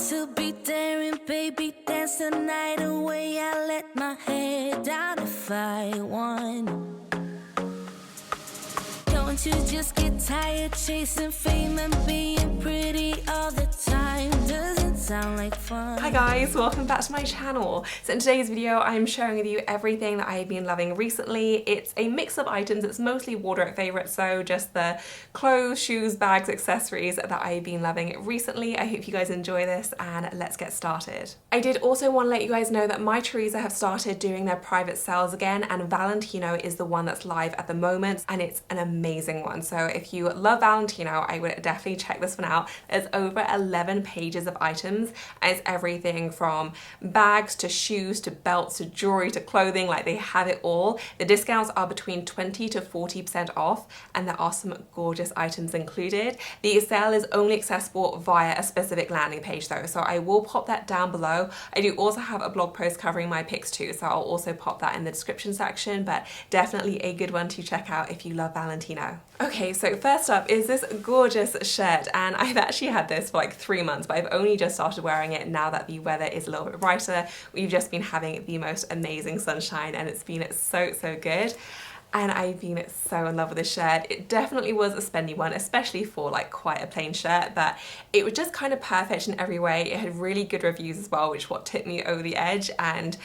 to be daring, baby, dance the night away. I let my hair down if I want. Don't you just get tired chasing fame and being pretty all the time? Doesn't sound like fun. Hi guys, welcome back to my channel. So in today's video I'm sharing with you everything that I've been loving recently. It's a mix of items, it's mostly wardrobe favourites, so just the clothes, shoes, bags, accessories that I've been loving recently. I hope you guys enjoy this and let's get started. I did also want to let you guys know that my Teresa have started doing their private sales again, and Valentino is the one that's live at the moment and it's an amazing one. So if you love Valentino, I would definitely check this one out. There's over 11 pages of items and it's everything from bags to shoes to belts to jewelry to clothing. Like, they have it all. The discounts are between 20 to 40% off and there are some gorgeous items included. The sale is only accessible via a specific landing page though, so I will pop that down below. I do also have a blog post covering my picks too, so I'll also pop that in the description section, but definitely a good one to check out if you love Valentino. Okay, so first up is this gorgeous shirt, and I've actually had this for like 3 months, but I've only just started wearing it now that the weather is a little bit brighter. We've just been having the most amazing sunshine and it's been so good. And I've been so in love with this shirt. It definitely was a spendy one, especially for like quite a plain shirt, but it was just kind of perfect in every way. It had really good reviews as well, which what tipped me over the edge, and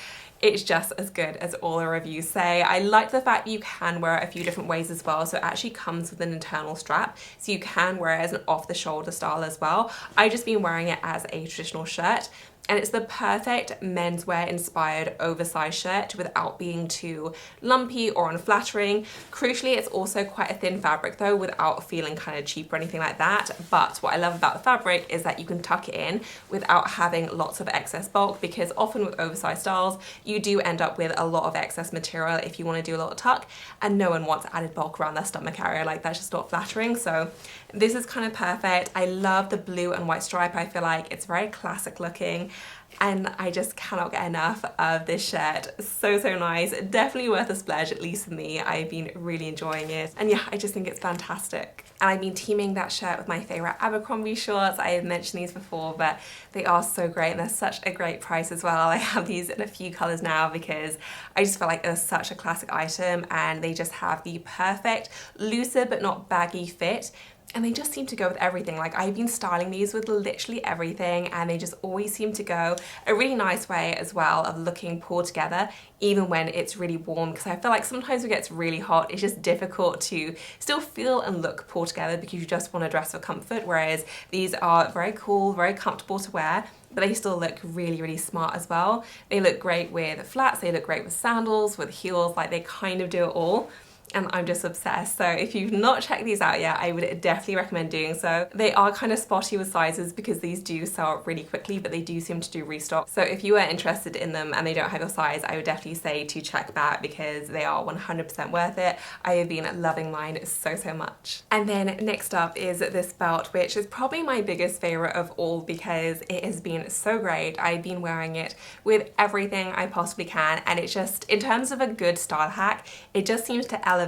it's just as good as all the reviews say. I like the fact that you can wear it a few different ways as well. So it actually comes with an internal strap, so you can wear it as an off the shoulder style as well. I've just been wearing it as a traditional shirt, and it's the perfect menswear inspired oversized shirt without being too lumpy or unflattering. Crucially, it's also quite a thin fabric though, without feeling kind of cheap or anything like that. But what I love about the fabric is that you can tuck it in without having lots of excess bulk, because often with oversized styles, you do end up with a lot of excess material if you want to do a little tuck, and no one wants added bulk around their stomach area. Like, that's just not flattering. So this is kind of perfect. I love the blue and white stripe. I feel like it's very classic looking, and I just cannot get enough of this shirt. So nice. Definitely worth a splurge, at least for me. I've been really enjoying it, and yeah, I just think it's fantastic. And I've been teaming that shirt with my favorite Abercrombie shorts. I have mentioned these before, but they are so great and they're such a great price as well. I have these in a few colors now because I just feel like they're such a classic item, and they just have the perfect looser but not baggy fit. And they just seem to go with everything. Like, I've been styling these with literally everything, and they just always seem to go a really nice way as well of looking pulled together, even when it's really warm. Because I feel like sometimes when it gets really hot, it's just difficult to still feel and look pulled together because you just want to dress for comfort. Whereas these are very cool, very comfortable to wear, but they still look really smart as well. They look great with flats, they look great with sandals, with heels, like they kind of do it all. And I'm just obsessed. So if you've not checked these out yet, I would definitely recommend doing so. They are kind of spotty with sizes because these do sell really quickly, but they do seem to do restock. So if you are interested in them and they don't have your size, I would definitely say to check back because they are 100% worth it. I have been loving mine so much. And then next up is this belt, which is probably my biggest favorite of all because it has been so great. I've been wearing it with everything I possibly can, and it just, in terms of a good style hack, it just seems to elevate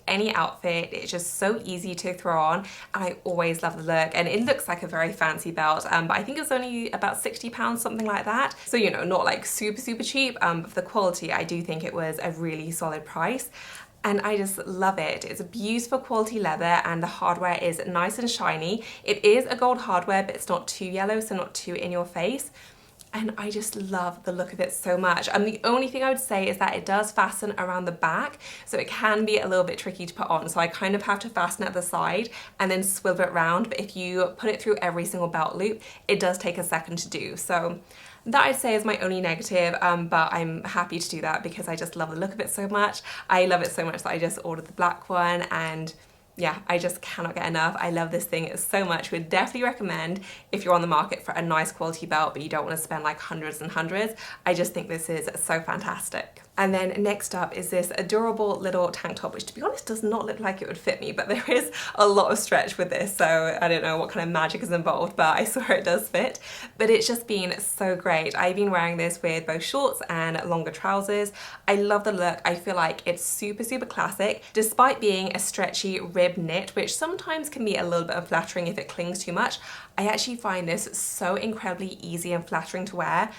any outfit. It's just so easy to throw on, and I always love the look. And it looks like a very fancy belt, but I think it's only about £60, something like that. So, you know, not like super cheap, but for the quality, I do think it was a really solid price. And I just love it. It's a beautiful quality leather, and the hardware is nice and shiny. It is a gold hardware, but it's not too yellow, so not too in your face. And I just love the look of it so much. And the only thing I would say is that it does fasten around the back, so it can be a little bit tricky to put on. So I kind of have to fasten at the side and then swivel it around. But if you put it through every single belt loop, it does take a second to do. So that I'd say is my only negative, but I'm happy to do that because I just love the look of it so much. I love it so much that I just ordered the black one, and yeah, I just cannot get enough. I love this thing so much. Would definitely recommend if you're on the market for a nice quality belt but you don't want to spend like hundreds and hundreds. I just think this is so fantastic. And then next up is this adorable little tank top, which to be honest does not look like it would fit me, but there is a lot of stretch with this, so I don't know what kind of magic is involved, but I swear it does fit. But it's just been so great. I've been wearing this with both shorts and longer trousers. I love the look. I feel like it's super, super classic, despite being a stretchy rib knit, which sometimes can be a little bit unflattering if it clings too much. I actually find this so incredibly easy and flattering to wear.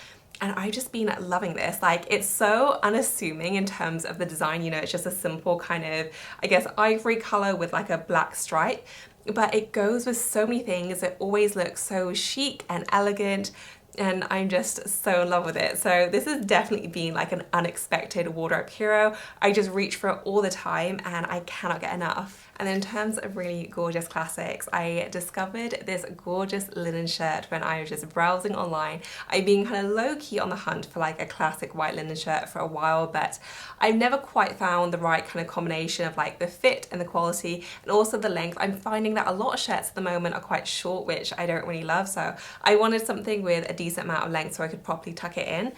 And I've just been loving this. Like, it's so unassuming in terms of the design, you know, it's just a simple kind of, I guess, ivory color with like a black stripe, but it goes with so many things. It always looks so chic and elegant, and I'm just so in love with it. So this has definitely been like an unexpected wardrobe hero. I just reach for it all the time and I cannot get enough. And in terms of really gorgeous classics, I discovered this gorgeous linen shirt when I was just browsing online. I've been kind of low-key on the hunt for like a classic white linen shirt for a while, but I've never quite found the right kind of combination of like the fit and the quality and also the length. I'm finding that a lot of shirts at the moment are quite short, which I don't really love, so I wanted something with a decent amount of length so I could properly tuck it in.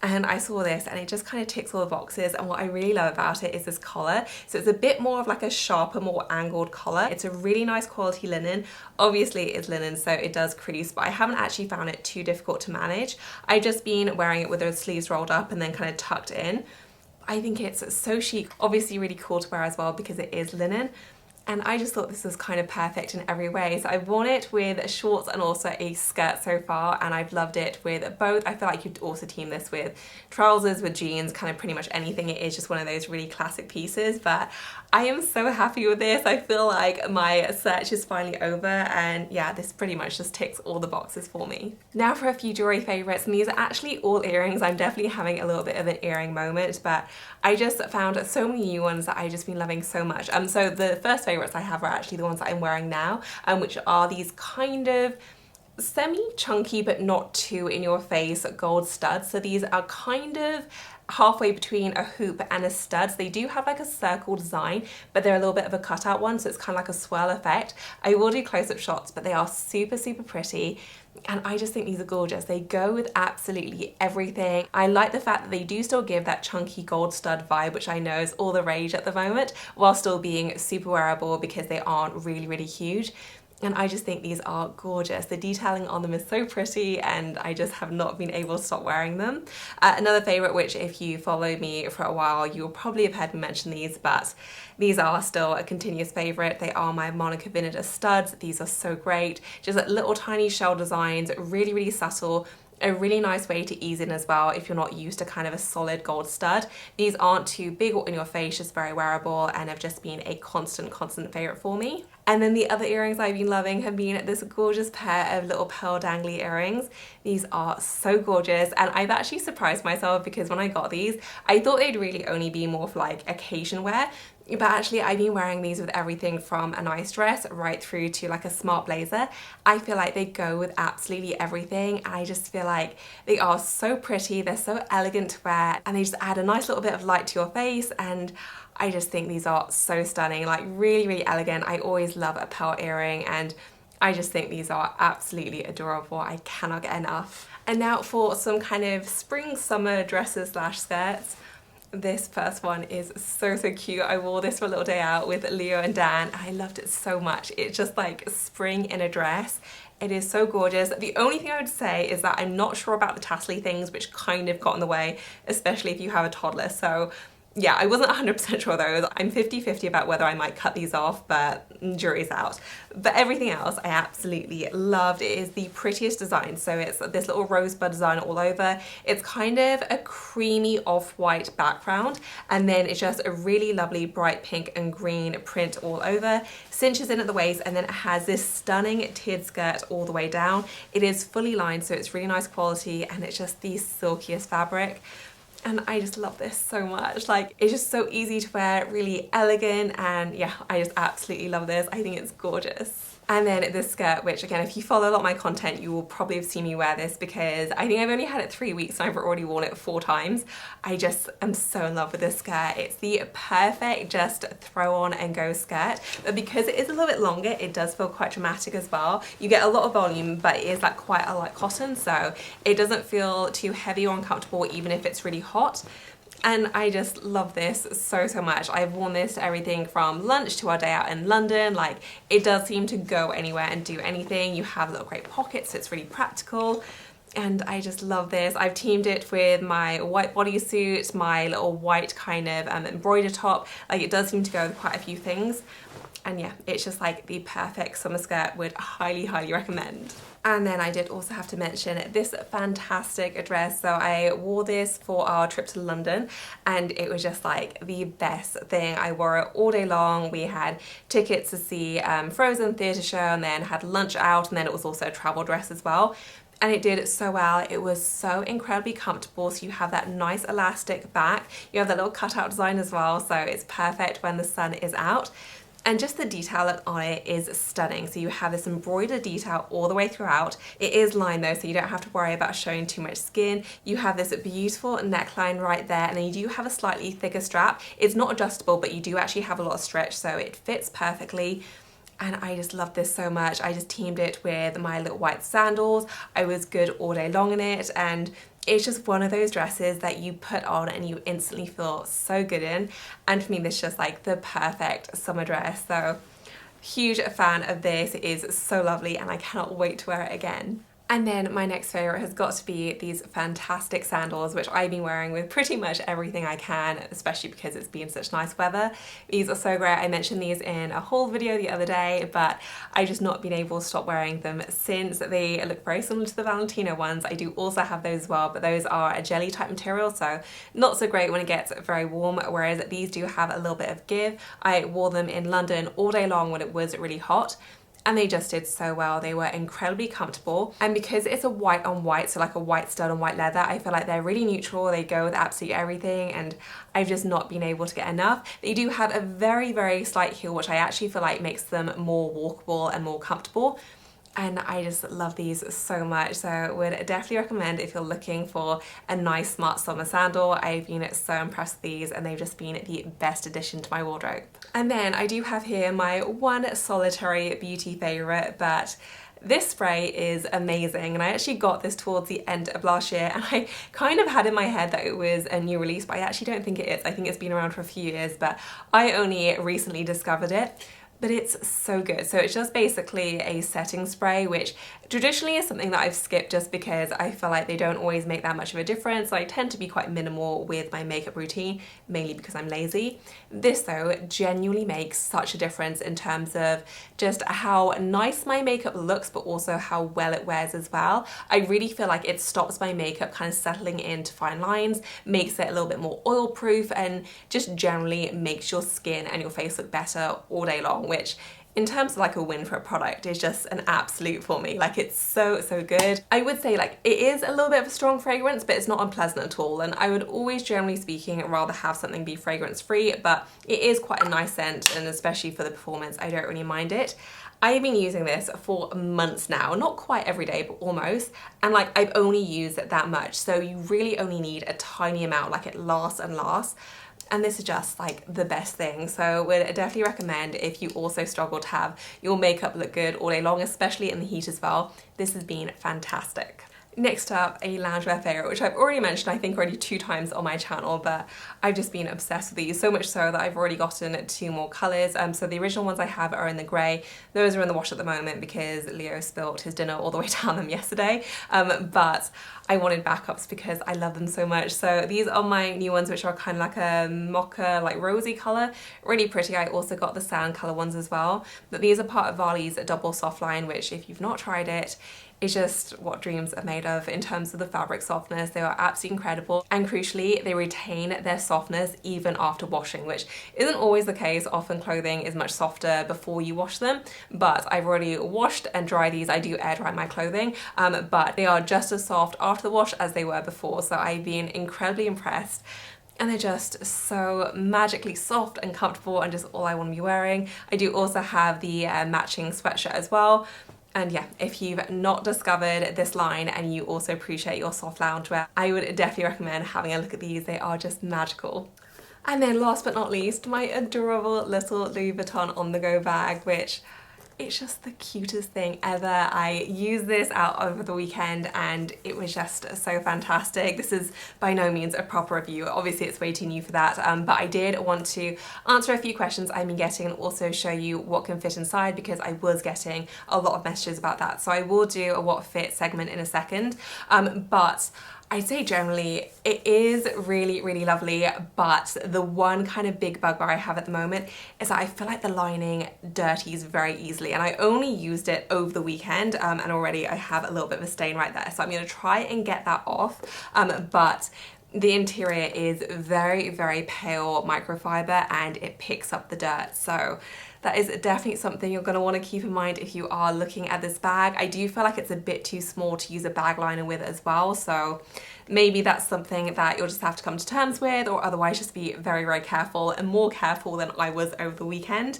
And I saw this and it just kind of ticks all the boxes, and what I really love about it is this collar. So it's a bit more of like a sharper, more angled collar. It's a really nice quality linen. Obviously it's linen, so it does crease, but I haven't actually found it too difficult to manage. I've just been wearing it with the sleeves rolled up and then kind of tucked in. I think it's so chic, obviously really cool to wear as well because it is linen. And I just thought this was kind of perfect in every way. So I've worn it with shorts and also a skirt so far, and I've loved it with both. I feel like you'd also team this with trousers, with jeans, kind of pretty much anything. It is just one of those really classic pieces, but I am so happy with this. I feel like my search is finally over, and yeah, this pretty much just ticks all the boxes for me. Now for a few jewelry favorites, and these are actually all earrings. I'm definitely having a little bit of an earring moment, but I just found so many new ones that I've just been loving so much. So the first favorites I have are actually the ones that I'm wearing now, which are these kind of semi-chunky but not too in your face gold studs. So these are kind of halfway between a hoop and a stud. So they do have like a circle design, but they're a little bit of a cutout one, so it's kind of like a swirl effect. I will do close-up shots, but they are super, super pretty. And I just think these are gorgeous. They go with absolutely everything. I like the fact that they do still give that chunky gold stud vibe, which I know is all the rage at the moment, while still being super wearable because they aren't really, really huge. And I just think these are gorgeous. The detailing on them is so pretty, and I just have not been able to stop wearing them. Another favorite, which if you follow me for a while, you'll probably have heard me mention these, but these are still a continuous favorite. They are my Monica Vinader studs. These are so great. Just like little tiny shell designs, really, really subtle. A really nice way to ease in as well if you're not used to kind of a solid gold stud. These aren't too big or in your face, just very wearable, and have just been a constant favorite for me. And then the other earrings I've been loving have been this gorgeous pair of little pearl dangly earrings. These are so gorgeous, and I've actually surprised myself because when I got these, I thought they'd really only be more for like occasion wear. But actually I've been wearing these with everything from a nice dress right through to like a smart blazer. I feel like they go with absolutely everything. I just feel like they are so pretty, they're so elegant to wear, and they just add a nice little bit of light to your face, and I just think these are so stunning, like really, really elegant. I always love a pearl earring, and I just think these are absolutely adorable. I cannot get enough. And now for some kind of spring summer dresses slash skirts. This first one is so, so cute. I wore this for a little day out with Leo and Dan. I loved it so much. It's just like spring in a dress. It is so gorgeous. The only thing I would say is that I'm not sure about the tassely things, which kind of got in the way, especially if you have a toddler. So yeah, I wasn't 100% sure though. I'm 50-50 about whether I might cut these off, but jury's out. But everything else I absolutely loved. It is the prettiest design. So it's this little rosebud design all over. It's kind of a creamy off-white background, and then it's just a really lovely bright pink and green print all over. Cinches in at the waist, and then it has this stunning tiered skirt all the way down. It is fully lined, so it's really nice quality, and it's just the silkiest fabric. And I just love this so much. Like, it's just so easy to wear, really elegant, and yeah, I just absolutely love this. I think it's gorgeous. And then this skirt, which again, if you follow a lot of my content, you will probably have seen me wear this because I think I've only had it 3 weeks and I've already worn it 4 times. I just am so in love with this skirt. It's the perfect just throw on and go skirt, but because it is a little bit longer, it does feel quite dramatic as well. You get a lot of volume, but it is like quite a light cotton, so it doesn't feel too heavy or uncomfortable even if it's really hot. And I just love this so much. I've worn this to everything from lunch to our day out in London. Like, it does seem to go anywhere and do anything. You have little great pockets, so it's really practical. And I just love this. I've teamed it with my white bodysuit, my little white kind of embroider top. Like, it does seem to go with quite a few things. And yeah, it's just like the perfect summer skirt. Would highly recommend. And then I did also have to mention this fantastic dress. So I wore this for our trip to London and it was just like the best thing. I wore it all day long. We had tickets to see Frozen theatre show and then had lunch out, and then it was also a travel dress as well. And it did so well. It was so incredibly comfortable. So you have that nice elastic back. You have that little cutout design as well. So it's perfect when the sun is out. And just the detail on it is stunning. So you have this embroidered detail all the way throughout. It is lined though, so you don't have to worry about showing too much skin. You have this beautiful neckline right there, and then you do have a slightly thicker strap. It's not adjustable, but you do actually have a lot of stretch, so it fits perfectly. And I just love this so much. I just teamed it with my little white sandals. I was good all day long in it, and it's just one of those dresses that you put on and you instantly feel so good in. And for me, this is just like the perfect summer dress. So huge fan of this. It is so lovely and I cannot wait to wear it again. And then my next favourite has got to be these fantastic sandals, which I've been wearing with pretty much everything I can, especially because it's been such nice weather. These are so great. I mentioned these in a haul video the other day, but I've just not been able to stop wearing them since. They look very similar to the Valentino ones. I do also have those as well, but those are a jelly type material, so not so great when it gets very warm, whereas these do have a little bit of give. I wore them in London all day long when it was really hot, and they just did so well. They were incredibly comfortable, and because it's a white on white, so like a white stud on white leather, I feel like they're really neutral. They go with absolutely everything, and I've just not been able to get enough. They do have a very slight heel, which I actually feel like makes them more walkable and more comfortable. And I just love these so much, so would definitely recommend if you're looking for a nice smart summer sandal. I've been so impressed with these and they've just been the best addition to my wardrobe. And then I do have here my one solitary beauty favourite, but this spray is amazing, and I actually got this towards the end of last year, and I kind of had in my head that it was a new release, but I actually don't think it is. I think it's been around for a few years, but I only recently discovered it. But it's so good. So it's just basically a setting spray, which traditionally is something that I've skipped just because I feel like they don't always make that much of a difference. I tend to be quite minimal with my makeup routine, mainly because I'm lazy. This though genuinely makes such a difference in terms of just how nice my makeup looks, but also how well it wears as well. I really feel like it stops my makeup kind of settling into fine lines, makes it a little bit more oil proof, and just generally makes your skin and your face look better all day long, which in terms of like a win for a product is just an absolute for me. Like, it's so good. I would say like it is a little bit of a strong fragrance, but it's not unpleasant at all, and I would always, generally speaking, rather have something be fragrance free, but it is quite a nice scent, and especially for the performance I don't really mind it. I've been using this for months now, not quite every day, but almost, and like I've only used it that much, so you really only need a tiny amount. Like, it lasts and lasts. And this is just like the best thing. So would definitely recommend if you also struggle to have your makeup look good all day long, especially in the heat as well. This has been fantastic. Next up, a loungewear favourite, which I've already mentioned I think already 2 times on my channel, but I've just been obsessed with these, so much so that I've already gotten 2 more colours. So the original ones I have are in the grey. Those are in the wash at the moment because Leo spilt his dinner all the way down them yesterday, but I wanted backups because I love them so much. So these are my new ones, which are kind of like a mocha, like rosy colour, really pretty. I also got the sand colour ones as well, but these are part of Varley's double soft line, which if you've not tried it, is just what dreams are made of in terms of the fabric softness. They are absolutely incredible, and crucially they retain their softness even after washing, which isn't always the case. Often clothing is much softer before you wash them, but I've already washed and dried these. I do air dry my clothing, but they are just as soft after the wash as they were before, so I've been incredibly impressed. And they're just so magically soft and comfortable and just all I want to be wearing. I do also have the matching sweatshirt as well. And yeah, if you've not discovered this line and you also appreciate your soft loungewear, I would definitely recommend having a look at these. They are just magical. And then last but not least, my adorable little Louis Vuitton on-the-go bag, which It's just the cutest thing ever. I used this out over the weekend and it was just so fantastic. This is by no means a proper review. Obviously it's way too new for that, but I did want to answer a few questions I've been getting and also show you what can fit inside, because I was getting a lot of messages about that. So I will do a what fit segment in a second, but I'd say generally it is really, really lovely, but the one kind of big bugbear I have at the moment is that I feel like the lining dirties very easily, and I only used it over the weekend and already I have a little bit of a stain right there, so I'm going to try and get that off, but the interior is very, very pale microfiber and it picks up the dirt, so that is definitely something you're going to want to keep in mind if you are looking at this bag. I do feel like it's a bit too small to use a bag liner with as well, so maybe that's something that you'll just have to come to terms with, or otherwise just be very, very careful, and more careful than I was over the weekend.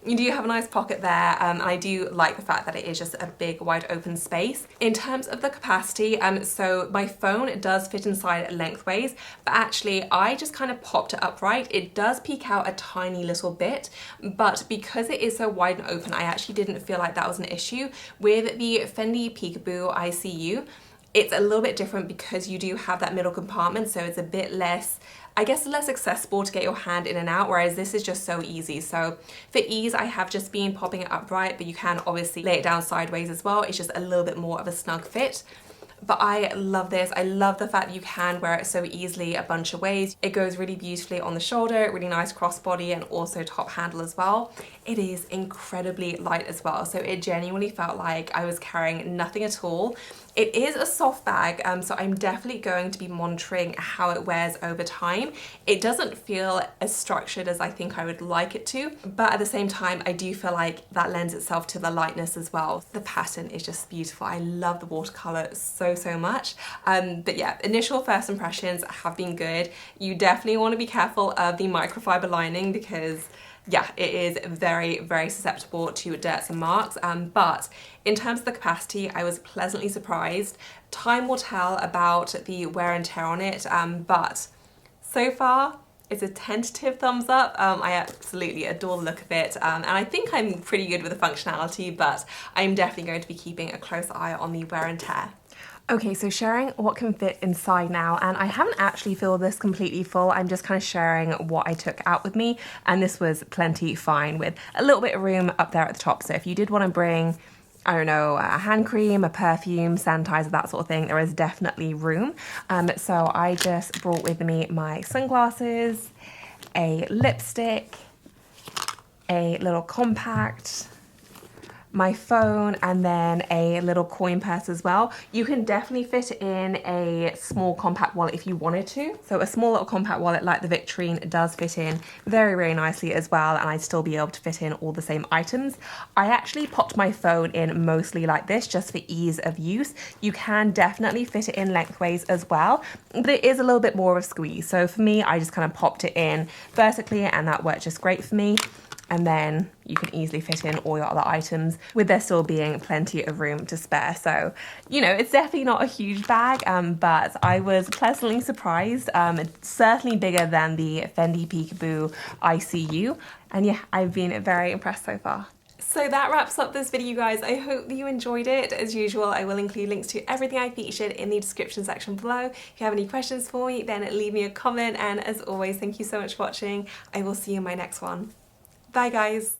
You do have a nice pocket there, and I do like the fact that it is just a big wide open space. In terms of the capacity, so my phone does fit inside lengthways, but actually I just kind of popped it upright. It does peek out a tiny little bit, but because it is so wide and open, I actually didn't feel like that was an issue. With the Fendi Peekaboo ICU, it's a little bit different because you do have that middle compartment, so it's a bit less, I guess, less accessible to get your hand in and out, whereas this is just so easy. So for ease, I have just been popping it upright, but you can obviously lay it down sideways as well. It's just a little bit more of a snug fit. But I love this. I love the fact that you can wear it so easily a bunch of ways. It goes really beautifully on the shoulder, really nice crossbody, and also top handle as well. It is incredibly light as well, so it genuinely felt like I was carrying nothing at all. It is a soft bag, so I'm definitely going to be monitoring how it wears over time. It doesn't feel as structured as I think I would like it to, but at the same time, I do feel like that lends itself to the lightness as well. The pattern is just beautiful. I love the watercolor so much. But yeah, initial first impressions have been good. You definitely want to be careful of the microfiber lining because yeah, it is very, very susceptible to dirts and marks, but in terms of the capacity, I was pleasantly surprised. Time will tell about the wear and tear on it, but so far, it's a tentative thumbs up. I absolutely adore the look of it, and I think I'm pretty good with the functionality, but I'm definitely going to be keeping a close eye on the wear and tear. Okay, so sharing what can fit inside now, and I haven't actually filled this completely full. I'm just kind of sharing what I took out with me, and this was plenty fine with a little bit of room up there at the top. So if you did want to bring, I don't know, a hand cream, a perfume, sanitizer, that sort of thing, there is definitely room. So I just brought with me my sunglasses, a lipstick, a little compact, my phone, and then a little coin purse as well. You can definitely fit in a small compact wallet if you wanted to. So a small little compact wallet like the Victorine does fit in very, very nicely as well, and I'd still be able to fit in all the same items. I actually popped my phone in mostly like this just for ease of use. You can definitely fit it in lengthways as well, but it is a little bit more of a squeeze. So for me, I just kind of popped it in vertically and that worked just great for me. And then you can easily fit in all your other items with there still being plenty of room to spare. So, you know, it's definitely not a huge bag, but I was pleasantly surprised. It's certainly bigger than the Fendi Peekaboo ICU. And yeah, I've been very impressed so far. So that wraps up this video, guys. I hope that you enjoyed it. As usual, I will include links to everything I featured in the description section below. If you have any questions for me, then leave me a comment. And as always, thank you so much for watching. I will see you in my next one. Bye, guys.